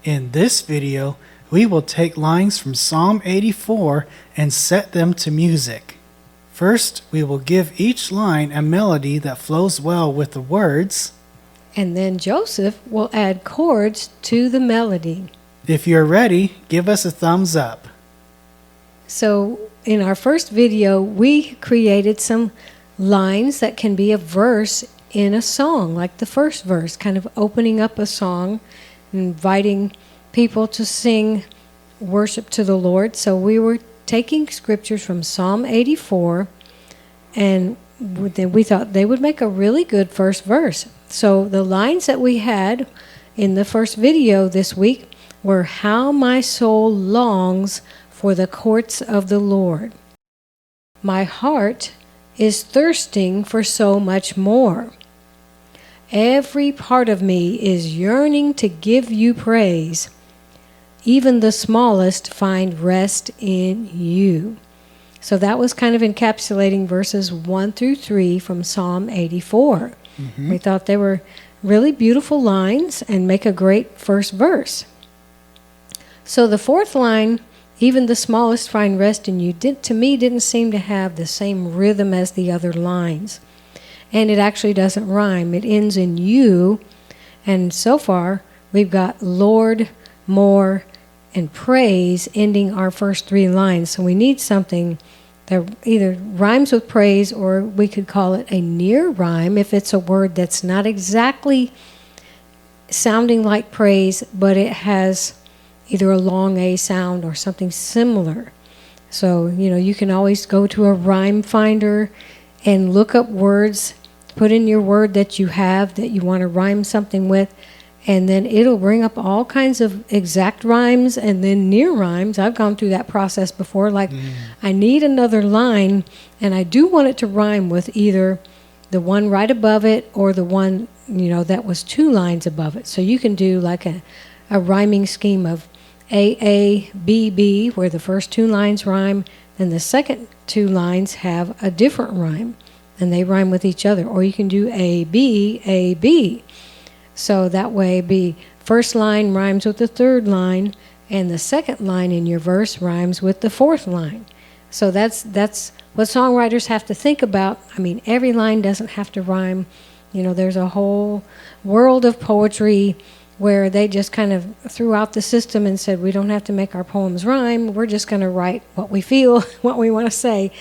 In this video, we will take lines from Psalm 84 and set them to music. First, we will give each line a melody that flows well with the words. And then Joseph will add chords to the melody. If you're ready, give us a thumbs up. So in our first video, we created some lines that can be a verse in a song, like the first verse, kind of opening up a song, inviting people to sing worship to the Lord. So we were taking scriptures from Psalm 84, and then we thought they would make a really good first verse. So the lines that we had in the first video this week were, "How my soul longs for the courts of the Lord. My heart is thirsting for so much more. Every part of me is yearning to give you praise. Even the smallest find rest in you." So that was kind of encapsulating verses 1 through 3 from Psalm 84. We thought they were really beautiful lines and make a great first verse. So the fourth line, "Even the smallest find rest in you," to me didn't seem to have the same rhythm as the other lines. And it actually doesn't rhyme. It ends in you. And so far, we've got Lord, more, and praise ending our first three lines. So we need something that either rhymes with praise, or we could call it a near rhyme if it's a word that's not exactly sounding like praise, but it has either a long A sound or something similar. So, you can always go to a rhyme finder and look up words, put in your word that you have that you want to rhyme something with, and then it'll bring up all kinds of exact rhymes and then near rhymes. I've gone through that process before. I need another line, and I do want it to rhyme with either the one right above it or the one, that was two lines above it. So you can do like a rhyming scheme of A, B, B, where the first two lines rhyme, then the second two lines have a different rhyme, and they rhyme with each other. Or you can do A, B, A, B. So that way, first line rhymes with the third line, and the second line in your verse rhymes with the fourth line. So that's what songwriters have to think about. I mean, every line doesn't have to rhyme. There's a whole world of poetry where they just kind of threw out the system and said, we don't have to make our poems rhyme. We're just going to write what we feel, what we want to say.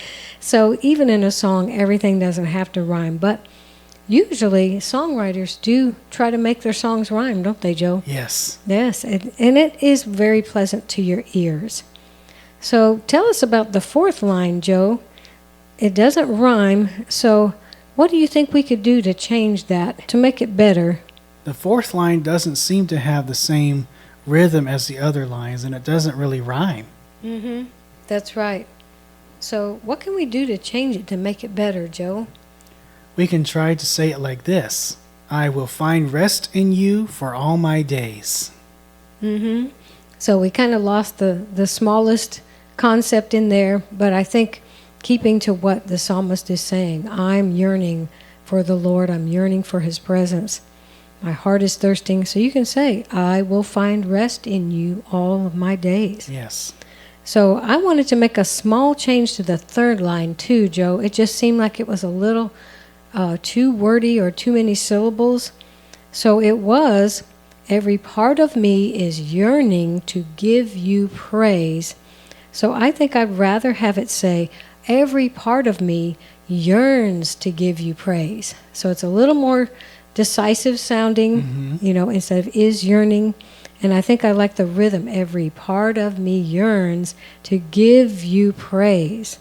So even in a song, everything doesn't have to rhyme. But usually, songwriters do try to make their songs rhyme, don't they, Joe? Yes. Yes, and it is very pleasant to your ears. So tell us about the fourth line, Joe. It doesn't rhyme, so what do you think we could do to change that, to make it better? The fourth line doesn't seem to have the same rhythm as the other lines, and it doesn't really rhyme. That's right. So what can we do to change it, to make it better, Joe? We can try to say it like this: I will find rest in you for all my days. So we kind of lost the smallest concept in there, but I think keeping to what the psalmist is saying, I'm yearning for the Lord, I'm yearning for his presence. My heart is thirsting. So you can say, I will find rest in you all of my days. Yes. So I wanted to make a small change to the third line too, Joe. It just seemed like it was a little too wordy or too many syllables. So it was, every part of me is yearning to give you praise. So I think I'd rather have it say, every part of me yearns to give you praise. So it's a little more decisive sounding, instead of is yearning. And I think I like the rhythm. Every part of me yearns to give you praise.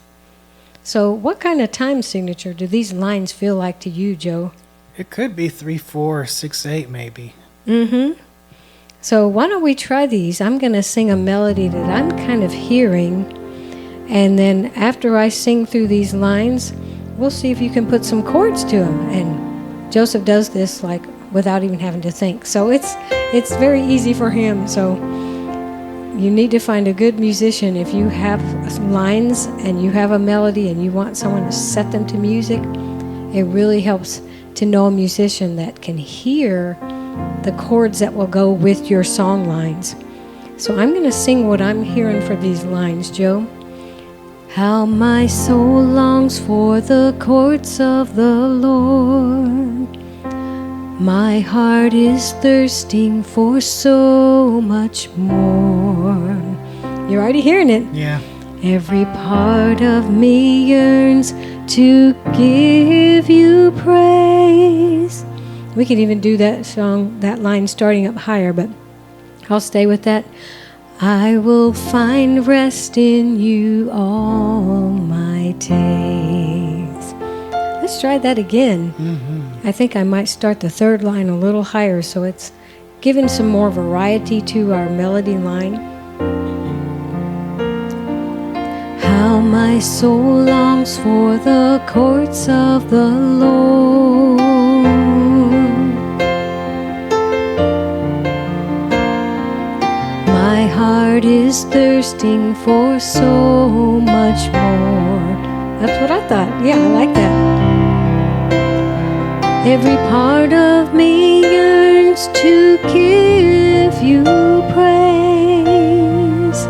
So what kind of time signature do these lines feel like to you, Joe? It could be 3/4 or 6/8 maybe. So why don't we try these? I'm going to sing a melody that I'm kind of hearing. And then after I sing through these lines, we'll see if you can put some chords to them. And Joseph does this without even having to think. So it's very easy for him. So you need to find a good musician. If you have lines and you have a melody and you want someone to set them to music, it really helps to know a musician that can hear the chords that will go with your song lines. So I'm going to sing what I'm hearing for these lines, Joe. How my soul longs for the courts of the Lord. My heart is thirsting for so much more. You're already hearing it. Yeah. Every part of me yearns to give you praise. We could even do that song, that line starting up higher, but I'll stay with that. I will find rest in you all my days. Let's try that again. I think I might start the third line a little higher so it's giving some more variety to our melody line. How my soul longs for the courts of the Lord. My heart is thirsting for so much more. That's what I thought. Yeah, I like that. Every part of me yearns to give you praise.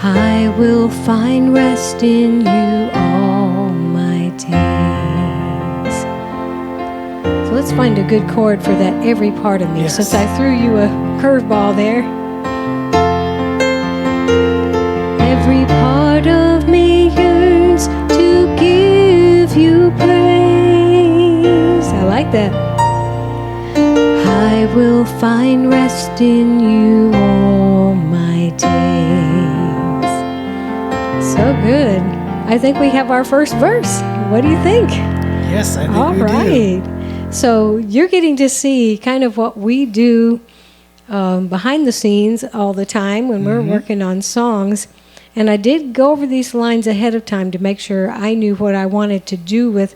I will find rest in you all my days. So let's find a good chord for that every part of me, Yes. since I threw you a curveball there. Every part of me yearns to give you praise. I like that. I will find rest in you all my days. So good. I think we have our first verse. What do you think? Yes, I think All we do. right. So you're getting to see kind of what we do behind the scenes all the time when we're working on songs. And I did go over these lines ahead of time to make sure I knew what I wanted to do with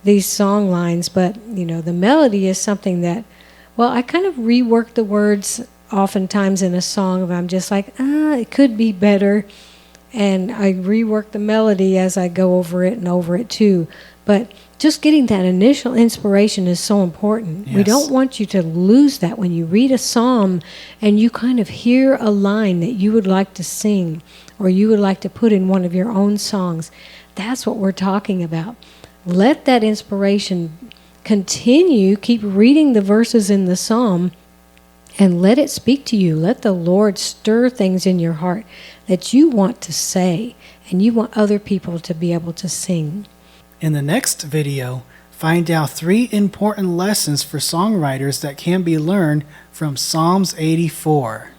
these song lines. But, you know, the melody is something that, well, I kind of rework the words oftentimes in a song if I'm just like, it could be better. And I rework the melody as I go over it too. But just getting that initial inspiration is so important. We Yes. don't want you to lose that when you read a psalm and you kind of hear a line that you would like to sing or you would like to put in one of your own songs. That's what we're talking about. Let that inspiration continue. Keep reading the verses in the psalm and let it speak to you. Let the Lord stir things in your heart that you want to say and you want other people to be able to sing. In the next video, find out 3 important lessons for songwriters that can be learned from Psalms 84.